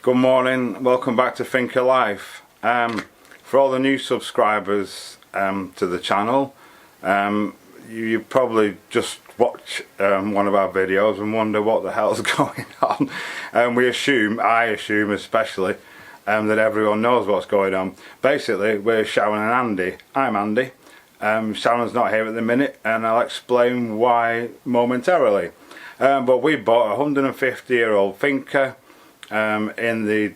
Good morning, welcome back to Think of Life. For all the new subscribers to the channel, you probably just watch one of our videos and wonder what the hell's going on. I assume especially, that everyone knows what's going on. Basically, we're Sharon and Andy. I'm Andy. Sharon's not here at the minute, and I'll explain why momentarily. But we bought a 150-year-old finca in the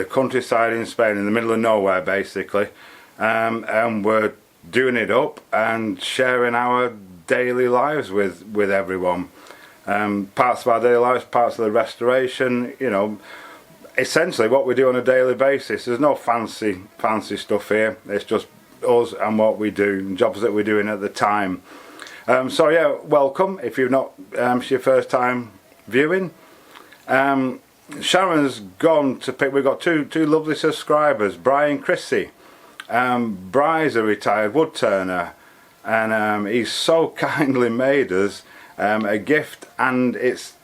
countryside in Spain, in the middle of nowhere basically, and we're doing it up and sharing our daily lives with everyone. Parts of our daily lives, parts of the restoration, you know, essentially what we do on a daily basis. There's no fancy stuff here. It's just us and what we do, and jobs that we're doing at the time. So yeah, welcome if you've not, it's your first time viewing. Sharon's gone to pick, we've got two lovely subscribers, Bri and Chrissy. Bri's a retired wood turner, and he's so kindly made us a gift, and it's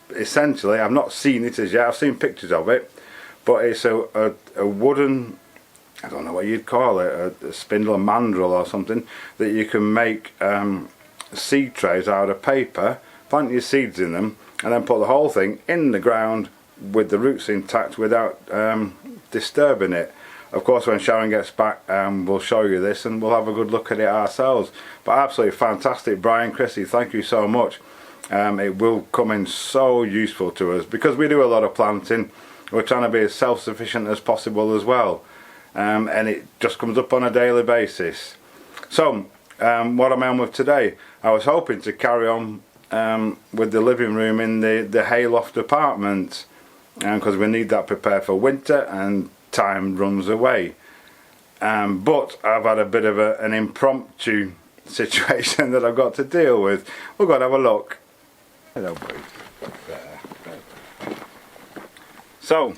essentially, I've not seen it as yet, I've seen pictures of it, but it's a wooden, I don't know what you'd call it, a spindle, a mandrel or something, that you can make seed trays out of paper, plant your seeds in them, and then put the whole thing in the ground with the roots intact without disturbing it. Of course, when Sharon gets back, we'll show you this and we'll have a good look at it ourselves. But absolutely fantastic. Brian, Chrissy, thank you so much. It will come in so useful to us because we do a lot of planting. We're trying to be as self-sufficient as possible as well, and it just comes up on a daily basis. So what am I on with today? I was hoping to carry on with the living room in the hay loft apartment, because we need that prepared for winter and time runs away. But I've had a bit of an impromptu situation that I've got to deal with. We've got to have a look. Hello, boys. There. So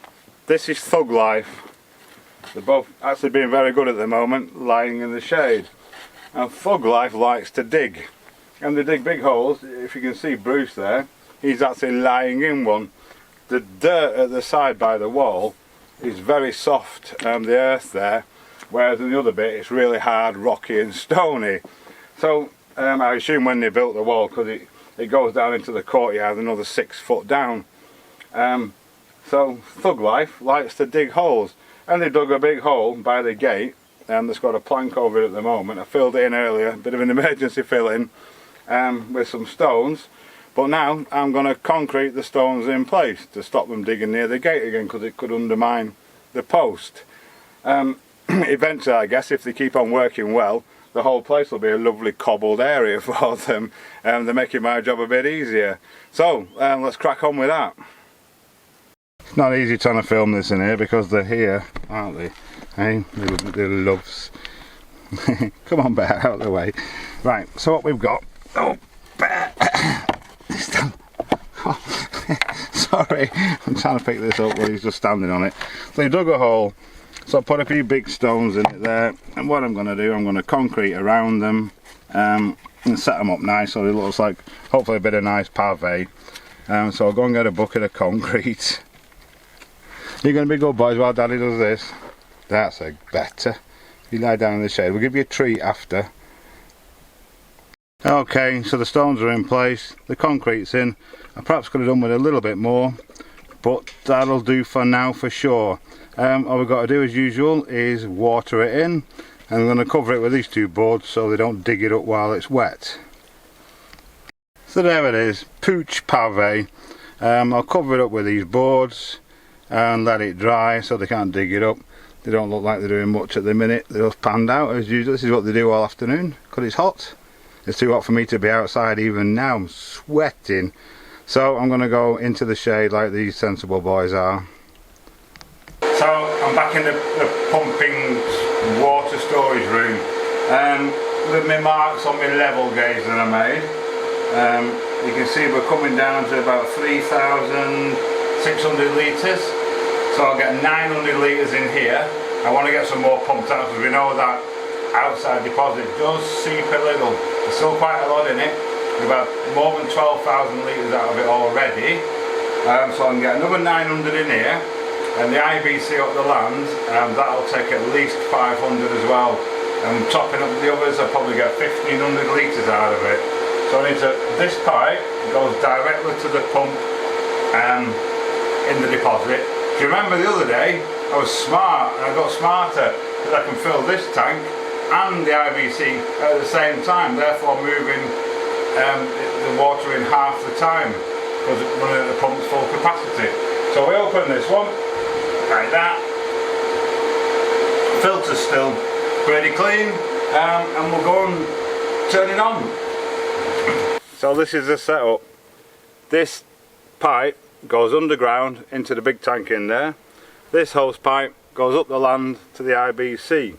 this is Thug Life. They're both actually being very good at the moment, lying in the shade. And Thug Life likes to dig. And they dig big holes. If you can see Bruce there, he's actually lying in one. The dirt at the side by the wall is very soft, the earth there, whereas in the other bit it's really hard, rocky and stony. So I assume when they built the wall, because it goes down into the courtyard another 6 foot down. So Thug Life likes to dig holes, and they dug a big hole by the gate, and that's got a plank over it at the moment. I filled it in earlier, a bit of an emergency fill in, with some stones, but now I'm going to concrete the stones in place to stop them digging near the gate again, because it could undermine the post. Eventually, I guess, if they keep on working well, the whole place will be a lovely cobbled area for them, and they're making my job a bit easier. So let's crack on with that. It's not easy trying to film this in here because they're here, aren't they? Hey, little loves. Come on, Bear, out of the way. Right, so what we've got. Oh, Bear! Oh, sorry, I'm trying to pick this up while he's just standing on it. So he dug a hole, so I put a few big stones in it there, and what I'm going to do, I'm going to concrete around them and set them up nice so it looks like hopefully a bit of nice pave. So I'll go and get a bucket of concrete. You're going to be good boys while Daddy does this. That's a better. You lie down in the shade. We'll give you a treat after. Okay, so the stones are in place, the concrete's in. I perhaps could have done with a little bit more, but that'll do for now for sure. All we've got to do as usual is water it in, and I'm going to cover it with these 2 boards so they don't dig it up while it's wet. So there it is, pooch pave. I'll cover it up with these boards and let it dry so they can't dig it up. They don't look like they're doing much at the minute. They're just panned out as usual. This is what they do all afternoon because it's hot. It's too hot for me to be outside even now. I'm sweating. So I'm going to go into the shade like these sensible boys are. So I'm back in the pumping water storage room with my marks on my level gauge that I made. You can see we're coming down to about 3,600 litres. So I'll get 900 litres in here. I want to get some more pumped out because we know that outside deposit does seep a little. There's still quite a lot in it. We've had more than 12,000 litres out of it already, So I can get another 900 in here, and the IBC up the land, that'll take at least 500 as well. And topping up the others, I'll probably get 1500 litres out of it. So this pipe goes directly to the pump in the deposit. Do you remember the other day, I was smart, and I got smarter, because I can fill this tank and the IBC at the same time, therefore moving the water in half the time, because running at the pump's full capacity. So we open this one, like that, filter still pretty clean, and we'll go and turn it on. So this is the setup. This pipe goes underground into the big tank in there. This hose pipe goes up the land to the IBC.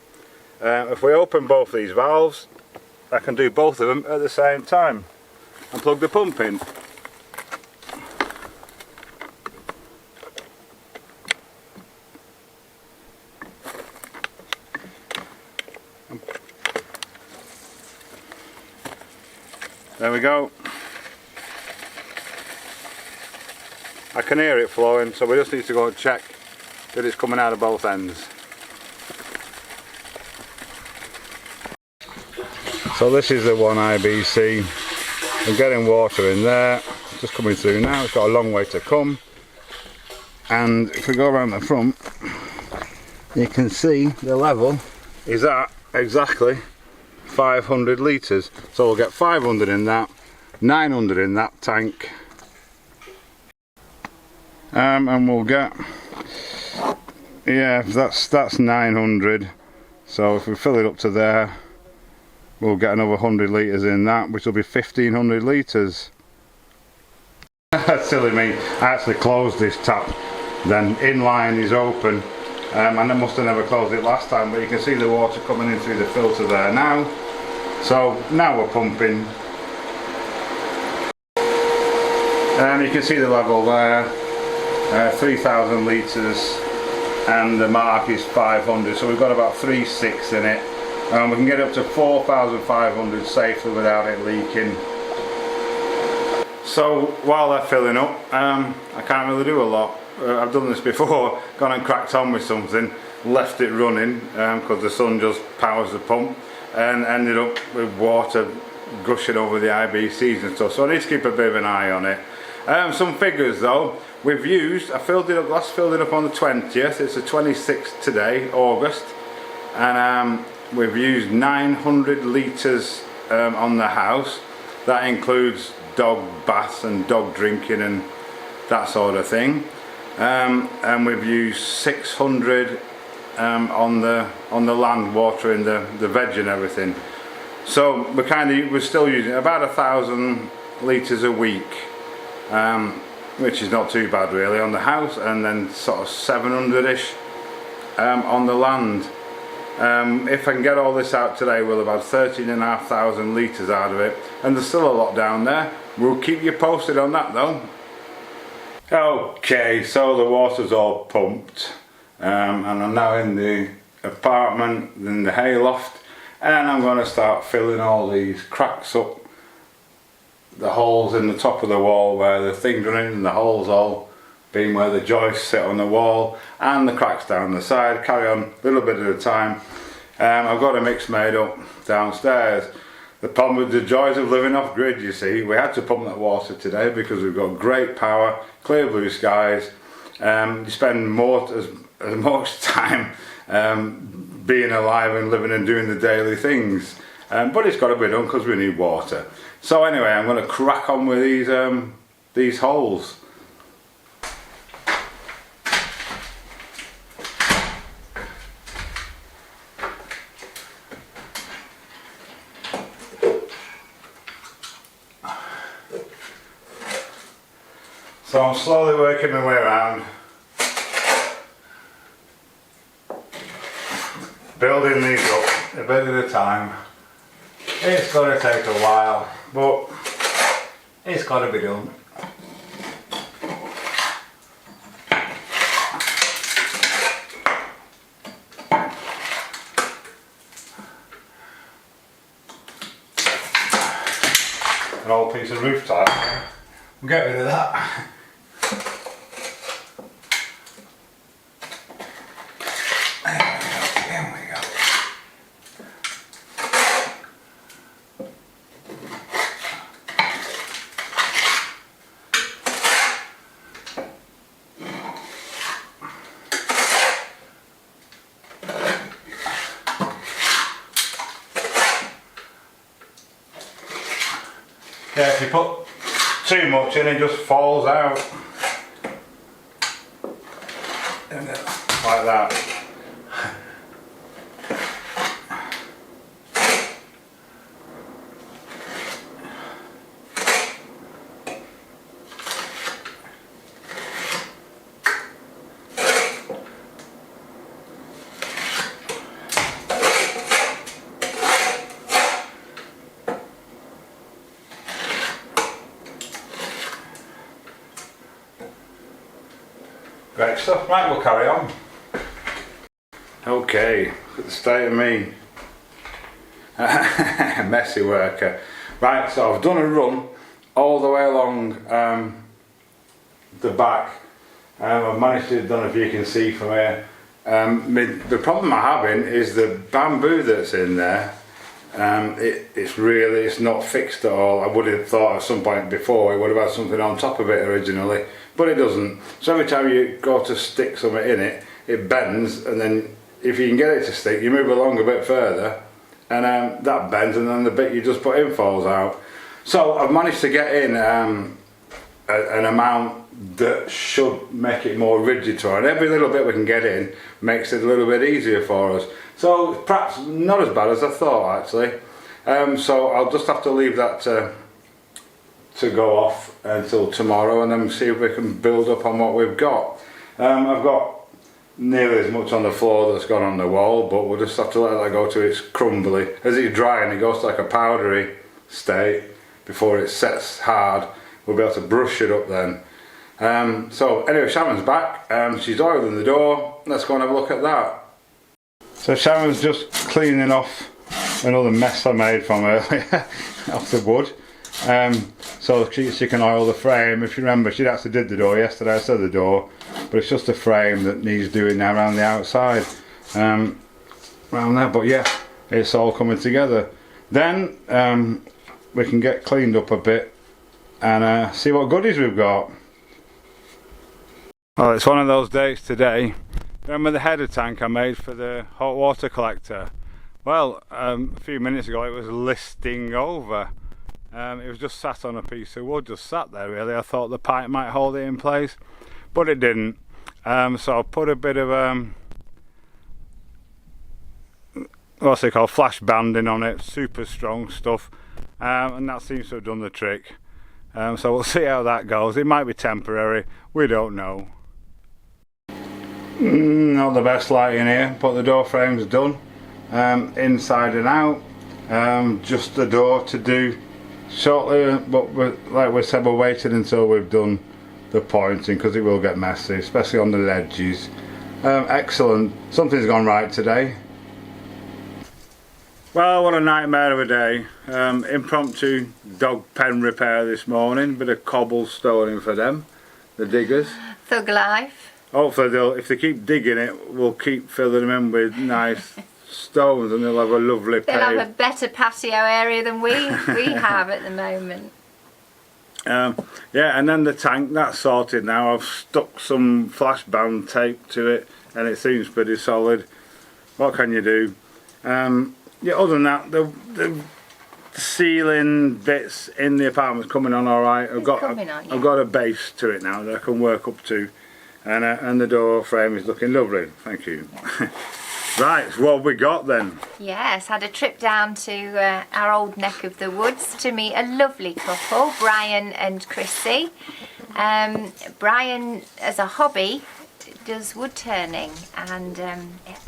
If we open both these valves, I can do both of them at the same time and plug the pump in. There we go. I can hear it flowing, so we just need to go and check that it's coming out of both ends. So this is the one IBC. I'm getting water in there, it's just coming through now. It's got a long way to come, and if we go around the front, you can see the level is at exactly 500 litres. So we'll get 500 in that, 900 in that tank, and we'll get, yeah, that's 900. So if we fill it up to there, we'll get another 100 litres in that, which will be 1500 litres. Silly me, I actually closed this tap, then inline is open, and I must have never closed it last time, but you can see the water coming in through the filter there now. So now we're pumping, and you can see the level there, 3000 litres, and the mark is 500, so we've got about 3.6 in it. We can get up to 4,500 safely without it leaking. So while they're filling up, I can't really do a lot. I've done this before, gone and cracked on with something, left it running because the sun just powers the pump, and ended up with water gushing over the IBCs and stuff. So I need to keep a bit of an eye on it. Some figures though, we've used, I filled it up, last filled it up on the 20th, it's the 26th today, August, and we've used 900 litres on the house. That includes dog baths and dog drinking and that sort of thing. And we've used 600 on the land, watering the veg and everything. So we're still using about 1,000 litres a week, which is not too bad really on the house, and then sort of 700-ish on the land. If I can get all this out today, we'll have about 13,500 litres out of it, and there's still a lot down there. We'll keep you posted on that though. Okay, so the water's all pumped, and I'm now in the apartment, in the hay loft, and I'm going to start filling all these cracks up, the holes in the top of the wall where the things run in, and the holes all being where the joists sit on the wall, and the cracks down the side. Carry on a little bit at a time. I've got a mix made up downstairs. The problem with the joys of living off grid, you see, we had to pump that water today because we've got great power, clear blue skies. You spend as much time being alive and living and doing the daily things, but it's got to be done because we need water. So anyway, I'm going to crack on with these holes. So I'm slowly working my way around, building these up a bit at a time. It's going to take a while, but it's got to be done. An old piece of roof tile, we'll get rid of that. Yeah, if you put too much in, it just falls out. Like that. Great stuff. Right, we'll carry on. Okay, look at the state of me. Messy worker. Right, so I've done a run all the way along the back. I've managed to, I don't know if you can see from here. The problem I'm having is the bamboo that's in there. It's not fixed at all. I would have thought at some point before it would have had something on top of it originally, but it doesn't. So every time you go to stick something in it, it bends, and then if you can get it to stick, you move along a bit further, and that bends, and then the bit you just put in falls out. So I've managed to get in an amount that should make it more rigid to her, and every little bit we can get in makes it a little bit easier for us. So perhaps not as bad as I thought actually. So I'll just have to leave that to go off until tomorrow, and then see if we can build up on what we've got. I've got nearly as much on the floor that's gone on the wall, but we'll just have to let that go to its crumbly. As it's drying, it goes to like a powdery state before it sets hard. We'll be able to brush it up then. So anyway, Sharon's back. She's oiling the door. Let's go and have a look at that. So Sharon's just cleaning off another mess I made from earlier off the wood. So she can oil the frame. If you remember, she actually did the door yesterday. I said the door, but it's just the frame that needs doing now around the outside, around there. But yeah, it's all coming together. Then we can get cleaned up a bit and see what goodies we've got. Well, it's one of those days today. Remember the header tank I made for the hot water collector? Well, a few minutes ago it was listing over. It was just sat on a piece of wood, just sat there really. I thought the pipe might hold it in place, but it didn't. So I put a bit of what's it called, flash banding on it, super strong stuff, and that seems to have done the trick. So we'll see how that goes. It might be temporary, we don't know. Not the best lighting here, but the door frame's done, inside and out. Just the door to do shortly, but like we said, we're waiting until we've done the pointing because it will get messy, especially on the ledges. Excellent, something's gone right today. Well, what a nightmare of a day. Impromptu dog pen repair this morning, bit of cobblestoning for them, the diggers. Thug life. Hopefully if they keep digging it, we'll keep filling them in with nice stones, and they'll have a lovely They'll have a better patio area than we have at the moment. Yeah, and then the tank, that's sorted now. I've stuck some flash band tape to it and it seems pretty solid. What can you do? Yeah, other than that, the ceiling bits in the apartment's coming on alright. I've got a base to it now that I can work up to, and the door frame is looking lovely, thank you. Yeah. Right, what have we got then? Yes, had a trip down to our old neck of the woods to meet a lovely couple, Brian and Chrissy. Brian, as a hobby, does wood turning, and I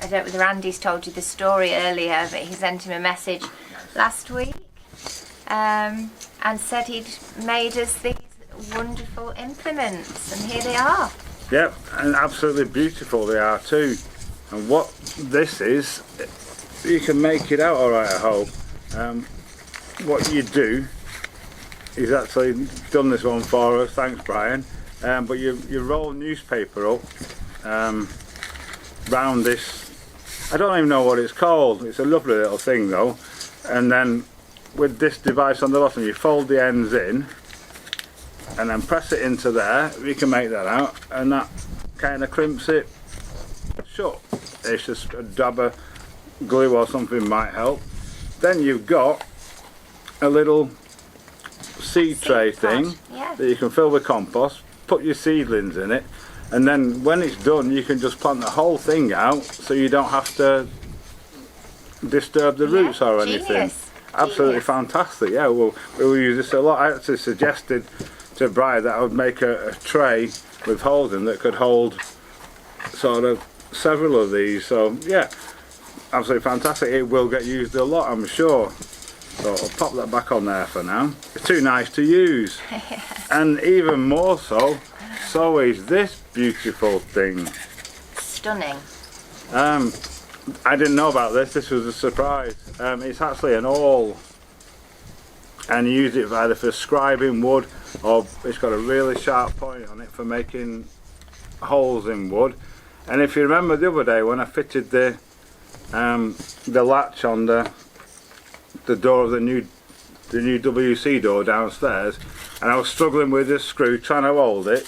don't know whether Andy's told you the story earlier, but he sent him a message last week and said he'd made us these wonderful implements, and here they are. Yep, and absolutely beautiful they are too. And what this is, you can make it out alright at home. What you do is actually done this one for us, thanks Brian, but you roll newspaper up round this, I don't even know what it's called, it's a lovely little thing though, and then with this device on the bottom you fold the ends in and then press it into there, you can make that out, and that kind of crimps it shut. It's just a dab of glue or something might help. Then you've got a little seed tray pod. thing Yeah. that you can fill with compost, put your seedlings in it, and then when it's done you can just plant the whole thing out so you don't have to disturb the roots or anything. Genius. Absolutely Genius. fantastic. Yeah, we'll use this a lot. I actually suggested to Brian that I would make a tray with holes in that could hold sort of several of these. So yeah, absolutely fantastic. It will get used a lot, I'm sure. So I'll pop that back on there for now. It's too nice to use. And even more so, so is this beautiful thing. Stunning. I didn't know about this. This was a surprise. It's actually an awl, and you use it either for scribing wood, or it's got a really sharp point on it for making holes in wood. And if you remember the other day when I fitted the latch on the door of the new WC door downstairs, and I was struggling with this screw trying to hold it.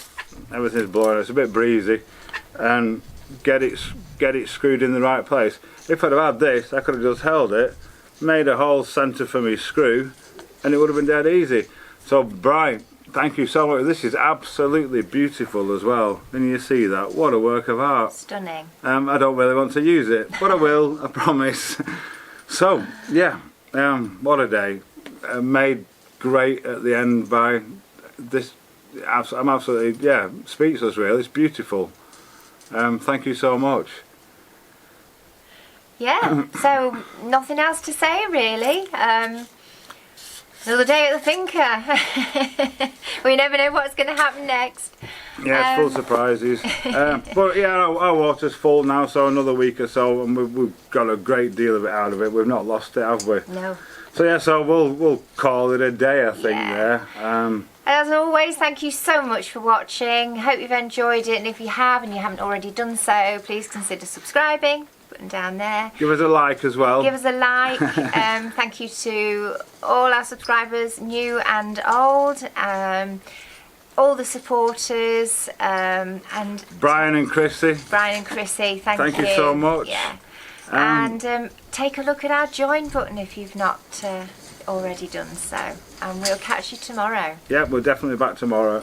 Everything's blowing. It's a bit breezy, and get it screwed in the right place. If I'd have had this, I could have just held it, made a hole centre for my screw, and it would have been dead easy. So Brian, thank you so much. This is absolutely beautiful as well. Can you see that? What a work of art. Stunning. I don't really want to use it, but I will, I promise. So yeah, what a day. Made great at the end by this. I'm absolutely, yeah, speechless really. It's beautiful. Thank you so much. Yeah, so nothing else to say really. Another day at the Thinker. We never know what's going to happen next. Yeah, it's full of surprises. But yeah, our water's full now, so another week or so, and we've got a great deal of it out of it. We've not lost it, have we? No. So yeah, so we'll call it a day, I think. Yeah. There. As always, thank you so much for watching. Hope you've enjoyed it, and if you have and you haven't already done so, please consider subscribing. Button down there. Give us a like as well. Give us a like. Thank you to all our subscribers, new and old, all the supporters, and Brian and Chrissy. Thank you so much. Yeah. And take a look at our join button if you've not already done so. And we'll catch you tomorrow. Yeah, we're definitely back tomorrow.